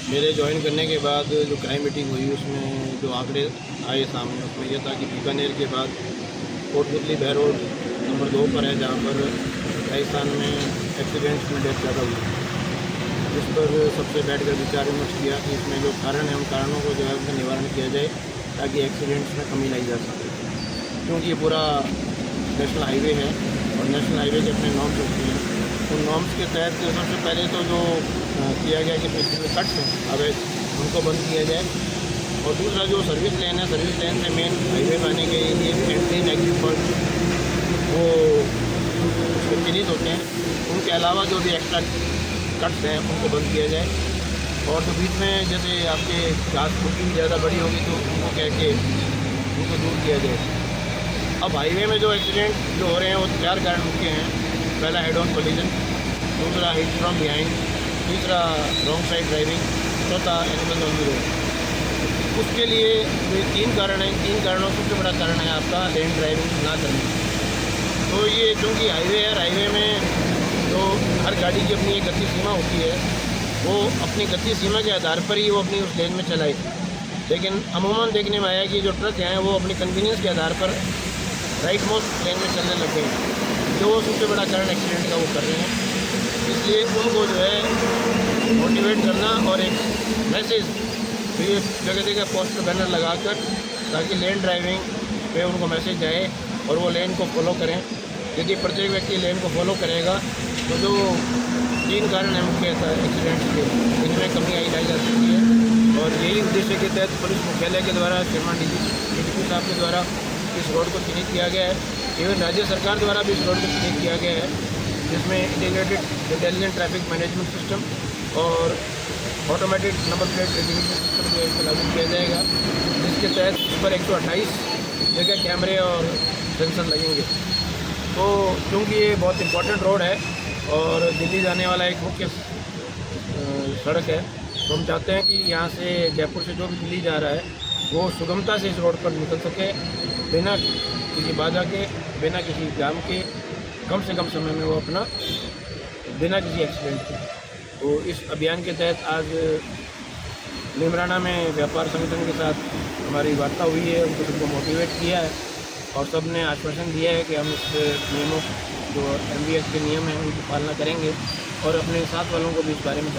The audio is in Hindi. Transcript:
मेरे ज्वाइन करने के बाद जो क्राइम मीटिंग हुई उसमें जो आंकड़े आए सामने उसमें यह था कि बीकानेर के बाद कोटपुतली बहरोड नंबर 2 पर है, जहाँ पर राजस्थान में एक्सीडेंट्स में डेथ ज़्यादा हुई, जिस पर सबसे बैठकर विचार विमर्श किया कि इसमें जो कारण है उन कारणों को जो है उनका निवारण किया जाए ताकि एक्सीडेंट्स में कमी लाई जा सके। क्योंकि ये पूरा नेशनल हाईवे है और नेशनल हाईवे के अपने नॉर्म्स होते हैं, उन नॉर्म्स के तहत सबसे पहले तो जो किया गया कि इसमें कट्स हैं अवैध उनको बंद किया जाए, और दूसरा जो सर्विस लेन है, सर्विस लेन से मेन हाईवे में आने के लिए एंट्री एंड एग्जिट पॉइंट वो चिन्हित होते हैं, उनके अलावा जो भी एक्स्ट्रा कट्स हैं उनको बंद किया जाए। और जो बीच में जैसे आपके घास फूकी ज़्यादा बड़ी होगी तो उनको कह के उनको दूर किया जाए। अब हाईवे में जो एक्सीडेंट जो हो रहे हैं वो 4 कारण मुख्य हैं। पहला हेड ऑन कोलिजन, दूसरा हिट फ्रॉम बिहाइंड, तीसरा रॉन्ग साइड ड्राइविंग, चौथा एनिमल ऑन द रोड। उसके लिए जो 3 कारण हैं, 3 कारणों से सबसे बड़ा कारण है आपका लेन ड्राइविंग ना करना। तो ये क्योंकि हाईवे है, हाईवे में तो हर गाड़ी की अपनी एक गति सीमा होती है, वो अपनी गति सीमा के आधार पर ही वो अपनी उस लेन में चलाए। लेकिन अमूमन देखने में आया कि जो ट्रक हैं वो अपनी कन्वीनियंस के आधार पर राइट मोस्ट लेन में चलने लग गए, जो वो सबसे बड़ा कारण एक्सीडेंट का वो कर रहे हैं। इसलिए उनको जो है मोटिवेट करना और एक मैसेज ये जगह जगह पोस्टर बैनर लगाकर ताकि लेन ड्राइविंग पे उनको मैसेज जाए और वो लेन को फॉलो करें। यदि प्रत्येक व्यक्ति लेन को फॉलो करेगा तो जो 3 कारण है मुख्य एक्सीडेंट्स के, इनमें कमी लाई जा सकती है। और यही उद्देश्य के तहत पुलिस मुख्यालय के द्वारा श्रीमान डीजीपी साहब के द्वारा इस रोड को चिन्हित किया गया है। एवं राज्य सरकार द्वारा भी इस रोड को चिन्हित किया गया है, जिसमें integrated intelligent traffic management system और automatic number plate recognition system जो है इसको लागू किया जाएगा, जिसके तहत इस पर 128 जगह कैमरे और सेंसर लगेंगे। तो क्योंकि ये बहुत इंपॉर्टेंट रोड है और दिल्ली जाने वाला एक मुख्य सड़क है, तो हम चाहते हैं कि यहाँ से जयपुर से जो भी दिल्ली जा रहा है वो सुगमता से इस रोड पर निकल सके, बिना किसी बाधा के, बिना किसी जाम के, कम से कम समय में वो अपना बिना किसी एक्सीडेंट के। तो इस अभियान के तहत आज नीमराना में व्यापार संगठन के साथ हमारी वार्ता हुई है, उनको सबको मोटिवेट किया है और सब ने आश्वासन दिया है कि हम इस नियमों जो MVS के नियम हैं उनकी पालना करेंगे और अपने साथ वालों को भी इस बारे में